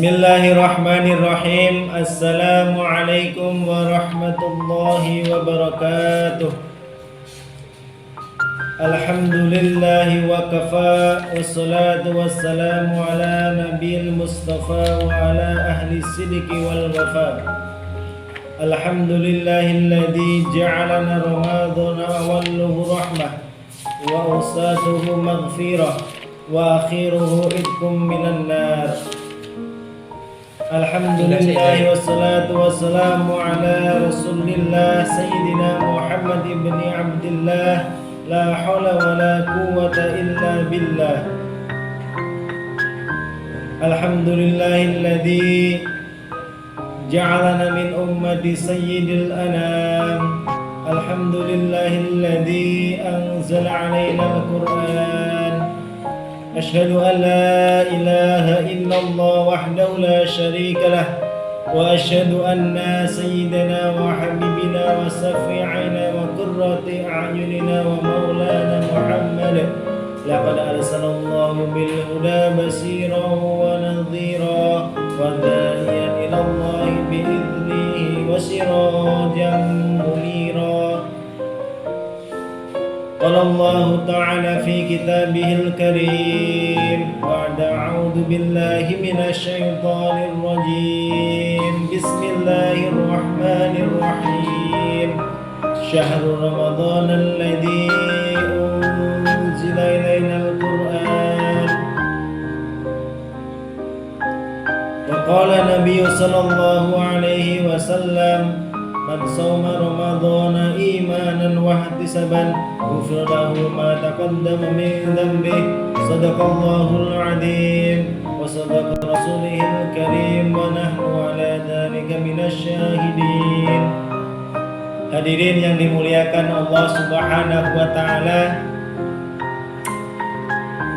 Bismillahirrahmanirrahim. Assalamualaikum warahmatullahi wabarakatuh. Alhamdulillahi wa kafa, wassalatu wassalamu ala nabiyil mustafa wa ala ahli sidiki wal wafa. Alhamdulillahilladzi ja'alana ramadhana awalluhu rahmah wa awsatuhu maghfirah wa akhiruhu idkum minan nar. Alhamdulillah wassalatu wassalamu ala rasulillah sayyidina Muhammad ibn Abdillah, la hawla wa la quwwata illa billah. Alhamdulillahilladzi ja'alana min ummati sayyidil anam. Alhamdulillahilladzi anzala alaina al-Qur'an. Asyhadu an la ilaha illallah wahdahu la syarika lah, wa asyhadu anna sayyidana wa habibina wa safi'ina wa qurrati a'yunina wa maulana Muhammad laqad arsalallahu bil huda basiran wa nadhira wa da'iyan ila Allah bi idnihi wa sirajan munira. قال الله تعالى في كتابه الكريم بعد أعوذ بالله من الشيطان الرجيم بسم الله الرحمن الرحيم شهر رمضان الذي أنزل إلينا القرآن وقال النبي صلى الله عليه وسلم من صوم رمضان إيمانا واحتسابا غفر له ما تقدم من ذنبه صدق الله العظيم وصدق رسوله الكريم ونحن على ذلك من الشاهدين. Hadirin yang dimuliakan Allah Subhanahu wa taala,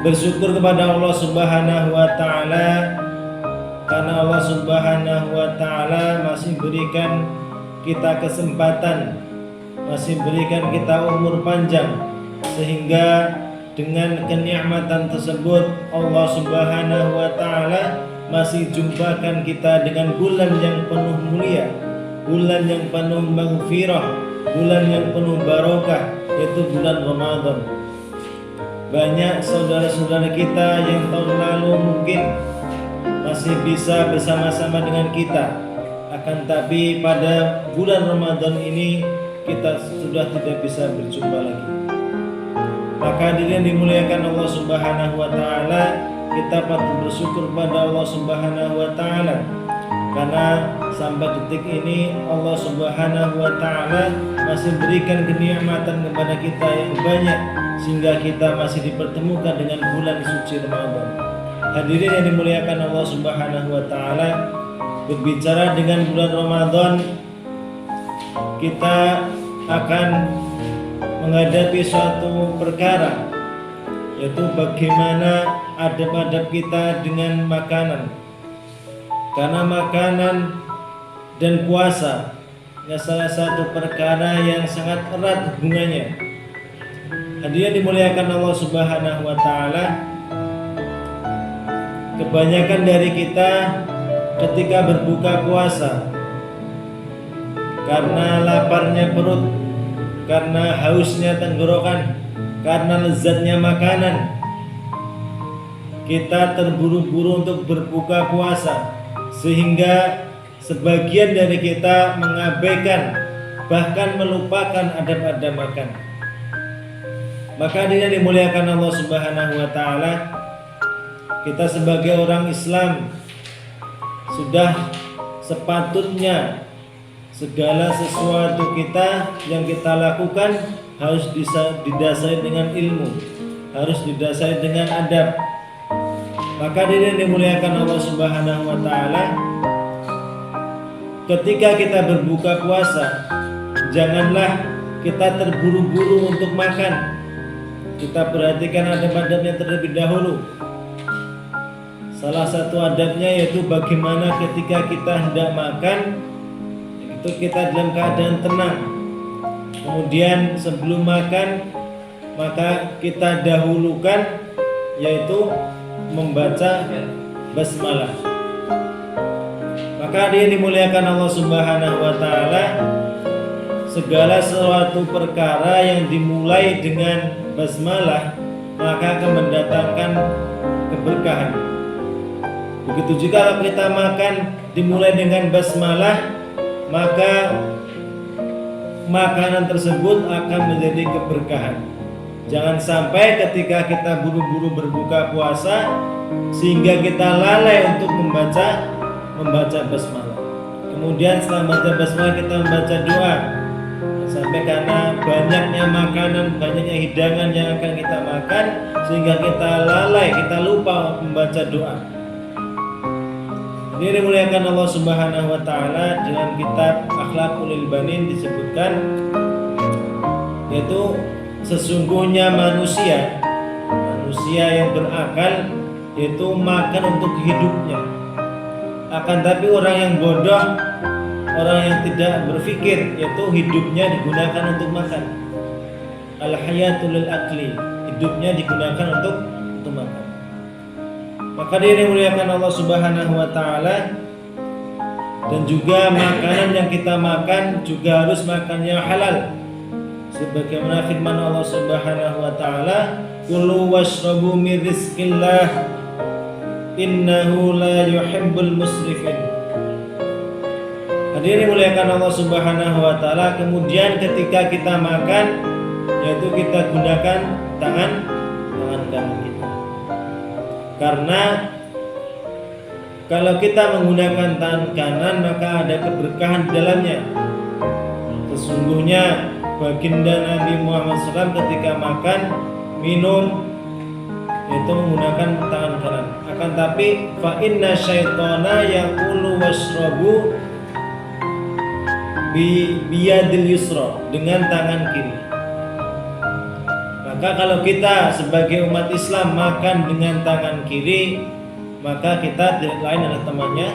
bersyukur kepada Allah Subhanahu wa taala karena Allah Subhanahu wa taala masih berikan kita kesempatan, masih berikan kita umur panjang, sehingga dengan kenikmatan tersebut Allah Subhanahu wa taala masih jumpakan kita dengan bulan yang penuh mulia, bulan yang penuh maghfirah, bulan yang penuh barokah, yaitu bulan Ramadan. Banyak saudara-saudara kita yang tahun lalu mungkin masih bisa bersama-sama dengan kita, akan tapi pada bulan Ramadan ini kita sudah tidak bisa berjumpa lagi. Maka hadirin dimuliakan Allah Subhanahu wa taala, kita patut bersyukur pada Allah Subhanahu wa taala karena sampai detik ini Allah Subhanahu wa taala masih berikan kenikmatan kepada kita yang banyak sehingga kita masih dipertemukan dengan bulan suci Ramadan. Hadirin yang dimuliakan Allah Subhanahu wa taala, berbicara dengan bulan Ramadan, kita akan menghadapi suatu perkara, yaitu bagaimana adab-adab kita dengan makanan. Karena makanan dan puasa salah satu perkara yang sangat erat hubungannya. Hadirin dimuliakan Allah Subhanahu wa taala, kebanyakan dari kita ketika berbuka puasa, karena laparnya perut, karena hausnya tenggorokan, karena lezatnya makanan, kita terburu-buru untuk berbuka puasa, sehingga sebagian dari kita mengabaikan, bahkan melupakan adab-adab makan. Maka dia dimuliakan Allah Subhanahu wa taala, kita sebagai orang Islam sudah sepatutnya segala sesuatu kita yang kita lakukan harus didasari dengan ilmu, harus didasari dengan adab. Maka dia dimuliakan Allah Subhanahu wa taala, ketika kita berbuka puasa, janganlah kita terburu-buru untuk makan. Kita perhatikan adab-adabnya terlebih dahulu. Salah satu adabnya yaitu bagaimana ketika kita hendak makan, itu kita dalam keadaan tenang. Kemudian sebelum makan, maka kita dahulukan yaitu membaca basmalah. Maka dia dimuliakan Allah Subhanahu wa taala, segala sesuatu perkara yang dimulai dengan basmalah maka akan mendatangkan keberkahan. Begitu juga kalau kita makan dimulai dengan basmalah, maka makanan tersebut akan menjadi keberkahan. Jangan sampai ketika kita buru-buru berbuka puasa sehingga kita lalai untuk membaca basmalah. Kemudian setelah membaca basmalah kita membaca doa. Sampai karena banyaknya makanan, banyaknya hidangan yang akan kita makan sehingga kita lalai, kita lupa membaca doa. Ini dimuliakan Allah Subhanahu wa taala dalam kitab Akhlaqul Banin disebutkan, yaitu sesungguhnya manusia yang berakal yaitu makan untuk hidupnya. Akan tapi orang yang bodoh, orang yang tidak berpikir, yaitu hidupnya digunakan untuk makan. Al-hayatul akli, hidupnya digunakan untuk makan. Maka dia dimuliakan Allah Subhanahu wa taala, dan juga makanan yang kita makan juga harus makan yang halal. Sebagaimana firman Allah Subhanahu wa taala, "Kulu washrabu min rizqillah, innahu la yuhibbul musrifin." Hadirin dimuliakan Allah Subhanahu wa taala, kemudian ketika kita makan yaitu kita gunakan tangan kanan kita. Karena kalau kita menggunakan tangan kanan maka ada keberkahan di dalamnya. Sesungguhnya baginda Nabi Muhammad SAW ketika makan, minum itu menggunakan tangan kanan. Akan tapi fa inna syaitana yaqulu washrabu biyadil yusra, dengan tangan kiri. Maka kalau kita sebagai umat Islam makan dengan tangan kiri, maka kita tidak lain adalah temannya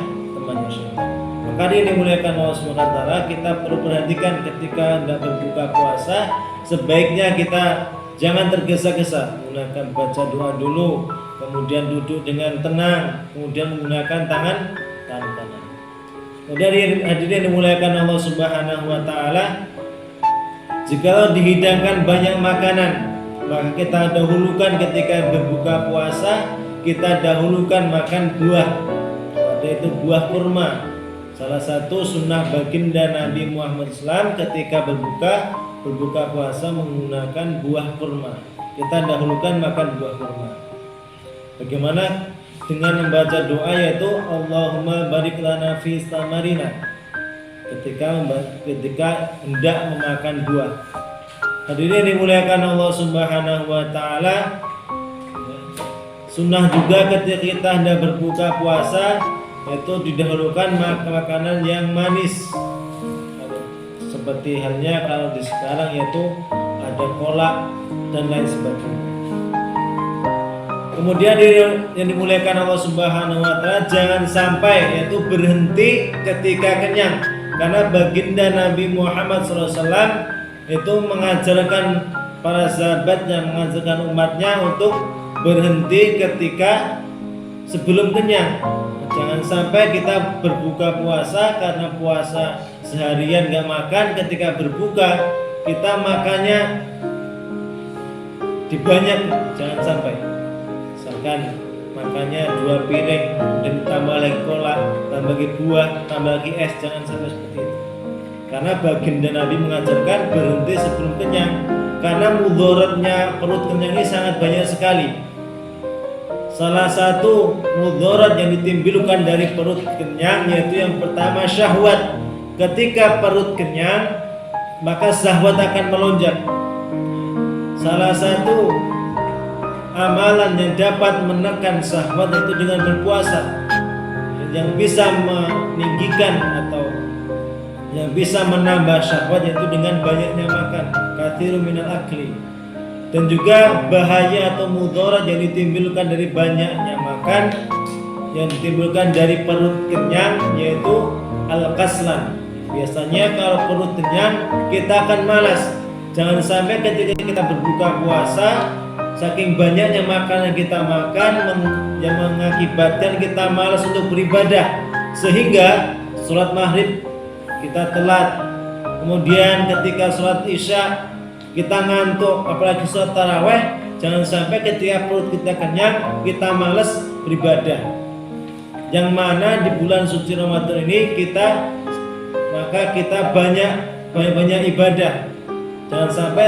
syaitan. Maka dia dimuliakan Allah Subhanahu wa taala, kita perlu perhatikan ketika hendak berbuka puasa, sebaiknya kita jangan tergesa-gesa, menggunakan baca doa dulu, kemudian duduk dengan tenang, kemudian menggunakan tangan kanan. Kemudian hadirin dimuliakan Allah Subhanahu wa taala, jika dihidangkan banyak makanan, maka kita dahulukan ketika berbuka puasa, kita dahulukan makan buah, yaitu buah kurma. Salah satu sunnah baginda Nabi Muhammad SAW ketika berbuka puasa menggunakan buah kurma. Kita dahulukan makan buah kurma. Bagaimana dengan membaca doa, yaitu Allahumma barik lana fi samarina, ketika hendak memakan buah. Hadirin dimuliakan Allah Subhanahu wa taala, sunnah juga ketika kita hendak berbuka puasa yaitu didahulukan makanan yang manis. Seperti halnya kalau di sekarang yaitu ada kolak dan lain sebagainya. Kemudian yang dimuliakan Allah Subhanahu wa taala, jangan sampai yaitu berhenti ketika kenyang. Karena baginda Nabi Muhammad SAW itu mengajarkan para sahabatnya, mengajarkan umatnya untuk berhenti ketika sebelum kenyang. Jangan sampai kita berbuka puasa karena puasa seharian gak makan, ketika berbuka kita makannya dibanyak, jangan sampai. Misalkan makannya 2 piring dan tambah lagi kolak, tambah lagi buah, tambah lagi es, jangan sampai seperti itu. Karena baginda Nabi mengajarkan berhenti sebelum kenyang, karena mudaratnya perut kenyang ini sangat banyak sekali. Salah satu mudarat yang ditimbulkan dari perut kenyang yaitu yang pertama syahwat. Ketika perut kenyang maka syahwat akan melonjak. Salah satu amalan yang dapat menekan syahwat itu dengan berpuasa, yang bisa meninggikan atau yang bisa menambah syahwat yaitu dengan banyaknya makan, katsirun minal akli. Dan juga bahaya atau mudarat yang ditimbulkan dari banyaknya makan, yang ditimbulkan dari perut kenyang yaitu al-kaslan. Biasanya kalau perut kenyang kita akan malas. Jangan sampai ketika kita berbuka puasa saking banyaknya makanan kita makan yang mengakibatkan kita malas untuk beribadah, sehingga sholat maghrib kita telat. Kemudian ketika sholat isya kita ngantuk, apalagi sholat taraweh. Jangan sampai ketika perut kita kenyang kita malas beribadah. Yang mana di bulan suci Ramadan ini kita banyak ibadah. Jangan sampai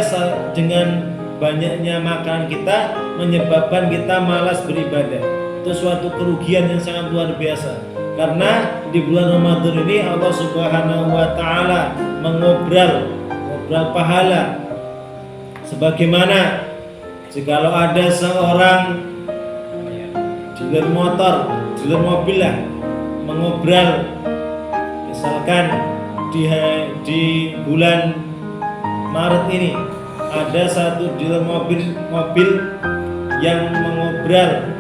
dengan banyaknya makanan kita menyebabkan kita malas beribadah. Itu suatu kerugian yang sangat luar biasa. Karena di bulan Ramadan ini Allah Subhanahu wa taala mengobral pahala. Sebagaimana jikalau ada seorang dealer motor, dealer mobil mengobral, misalkan di bulan Maret ini ada satu dealer mobil yang mengobral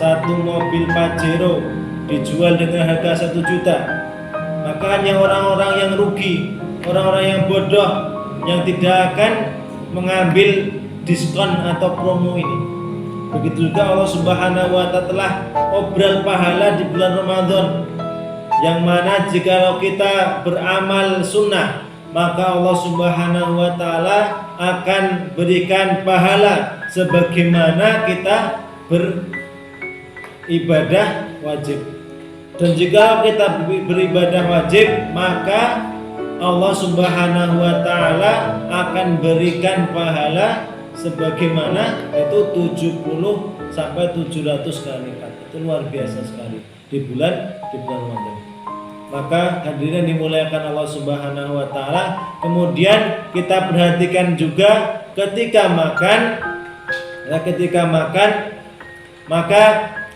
satu mobil Pajero dijual dengan harga 1 juta, maka hanya orang-orang yang rugi, orang-orang yang bodoh yang tidak akan mengambil diskon atau promo ini. Begitu juga Allah Subhanahu wa taala telah obral pahala di bulan Ramadan, yang mana jikalau kita beramal sunnah, maka Allah Subhanahu wa taala akan berikan pahala sebagaimana kita beribadah wajib. Dan jika kita beribadah wajib, maka Allah Subhanahu wa taala akan berikan pahala sebagaimana itu 70 sampai 700 kali lipat. Itu luar biasa sekali di bulan Ramadan. Maka hadirin dimuliakan Allah Subhanahu wa taala, kemudian kita perhatikan juga ketika makan maka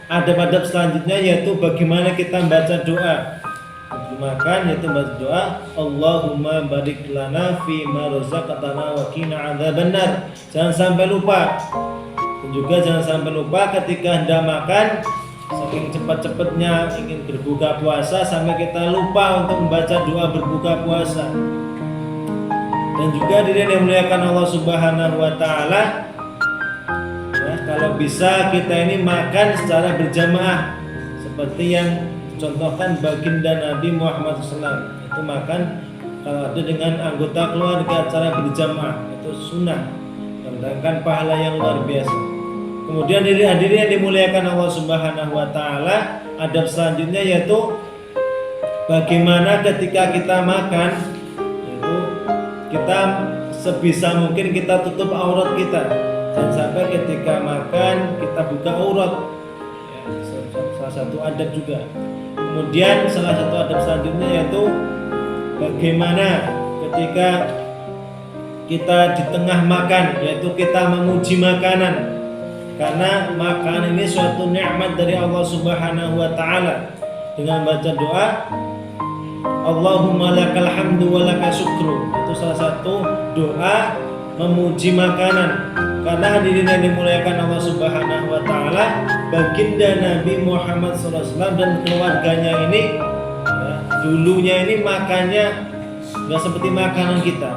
adab-adab selanjutnya yaitu bagaimana kita membaca doa. Makan yaitu baca doa, Allahumma barik lana fi ma razaqtana wa qina adzabannar. Jangan sampai lupa. Dan juga jangan sampai lupa ketika hendak makan, saking cepat-cepatnya ingin berbuka puasa sampai kita lupa untuk membaca doa berbuka puasa. Dan juga diri yang dimuliakan Allah Subhanahu wa taala, kalau bisa kita ini makan secara berjamaah seperti yang contohkan baginda Nabi Muhammad SAW, itu makan kalau ada dengan anggota keluarga cara berjamaah, itu sunnah, mendatangkan pahala yang luar biasa. Kemudian hadirin yang dimuliakan Allah Subhanahu wa taala, adab selanjutnya yaitu bagaimana ketika kita makan, yaitu kita sebisa mungkin kita tutup aurat kita, dan sampai ketika makan kita buka aurat, salah satu adab juga. Kemudian salah satu adab selanjutnya yaitu bagaimana ketika kita di tengah makan, yaitu kita memuji makanan, karena makanan ini suatu nikmat dari Allah Subhanahu wa taala dengan baca doa Allahumma lakal hamdu wa lakal syukru. Itu salah satu doa memuji makanan. Karena hadirin yang dimuliakan Allah Subhanahu wa taala, baginda Nabi Muhammad SAW dan keluarganya ini dulunya ini makannya nggak seperti makanan kita.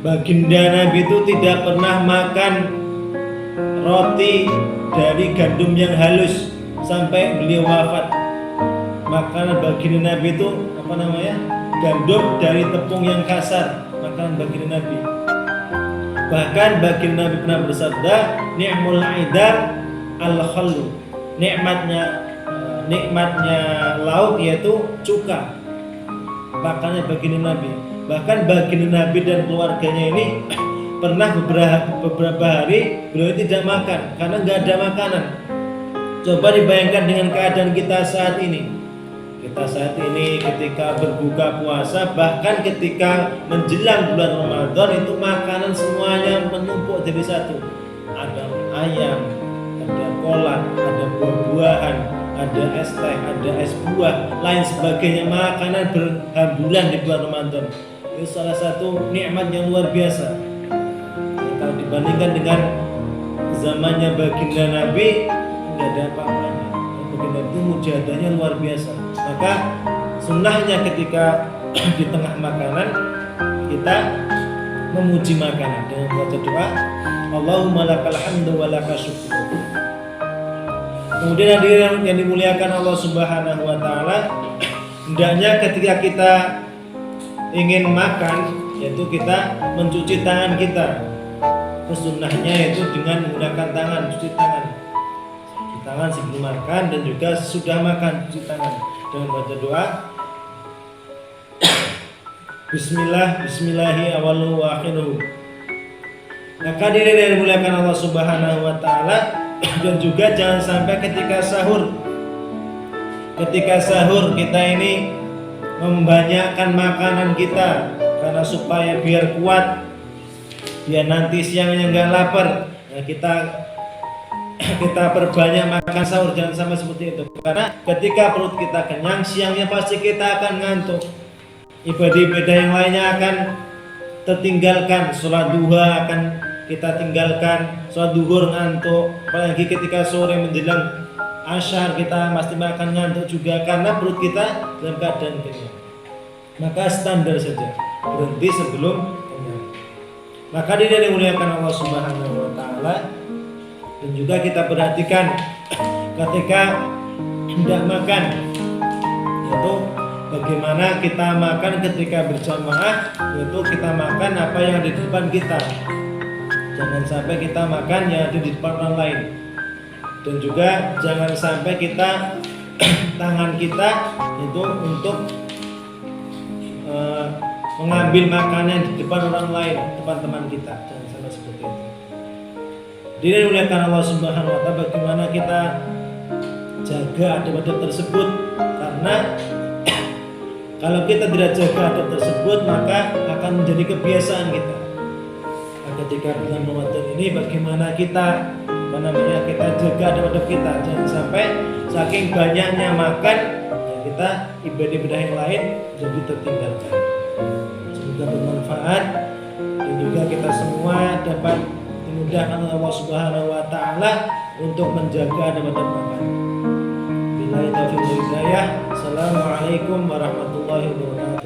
Baginda Nabi itu tidak pernah makan roti dari gandum yang halus sampai beliau wafat. Makanan baginda Nabi itu gandum dari tepung yang kasar, makanan baginda Nabi. Bahkan baginda Nabi pernah bersabda, ni'mul aidar al-khallu. Nikmatnya lauk yaitu cuka. Makannya baginda Nabi. Bahkan baginda Nabi dan keluarganya ini pernah beberapa hari beliau tidak makan karena nggak ada makanan. Coba dibayangkan dengan keadaan kita saat ini. Kita saat ini ketika berbuka puasa, bahkan ketika menjelang bulan Ramadan, itu makanan semuanya menumpuk jadi satu. Ada ayam, ada kolak, ada buah-buahan, ada es teh, ada es buah, lain sebagainya. Makanan berhamburan di bulan Ramadan. Itu salah satu nikmat yang luar biasa. Kalau dibandingkan dengan zamannya baginda Nabi, nggak ada apa-apanya. Baginda itu mujahadahnya luar biasa. Maka sunnahnya ketika di tengah makanan kita memuji makanan dengan baca doa Allahumma lakal hamdu wa lakal syukur. Kemudian hadirin yang dimuliakan Allah Subhanahu wa taala, hendaknya ketika kita ingin makan yaitu kita mencuci tangan kita. Sunnahnya yaitu dengan menggunakan tangan, cuci tangan. Cuci tangan sebelum makan dan juga sesudah makan cuci tangan dengan baca doa Bismillah, bismillahi awalu wa akhiruhu. Maka diri dari muliakan Allah Subhanahu wa taala, dan juga jangan sampai ketika sahur kita ini membanyakkan makanan kita karena supaya biar kuat, biar nanti siangnya nggak lapar. Nah, kita perbanyak makan sahur, jangan sampai seperti itu. Karena ketika perut kita kenyang, siangnya pasti kita akan ngantuk. Ibadah-ibadah yang lainnya akan tertinggalkan, sholat duha akan kita tinggalkan, sholat duhur ngantuk, apalagi ketika sore menjelang asyar kita pasti akan ngantuk juga karena perut kita dalam keadaan kenyang. Maka standar saja, berhenti sebelum kenyang. Maka dia dimuliakan Allah Subhanahu wa taala, dan juga kita perhatikan ketika hendak makan, yaitu bagaimana kita makan ketika berjamaah, yaitu kita makan apa yang ada di depan kita. Jangan sampai kita makan yang ada di depan orang lain. Dan juga jangan sampai kita tangan kita itu untuk mengambil makanan di depan orang lain, depan teman kita. Jangan sampai seperti itu. Dimuliakan Allah Subhanahu wa taala, bagaimana kita jaga adab-adab tersebut, karena kalau kita tidak jaga adab tersebut maka akan menjadi kebiasaan kita. Nah, ketika bulan Ramadan ini bagaimana kita kita jaga adab-adab kita, jangan sampai saking banyaknya makan ya kita ibadah-ibadah yang lain jadi tertinggalkan. Semoga bermanfaat dan juga kita semua dapat dimudahkan oleh Allah Subhanahu wa taala untuk menjaga adab-adab makan. Billahi taufiq wal hidayah. Assalamualaikum warahmatullahi wabarakatuh.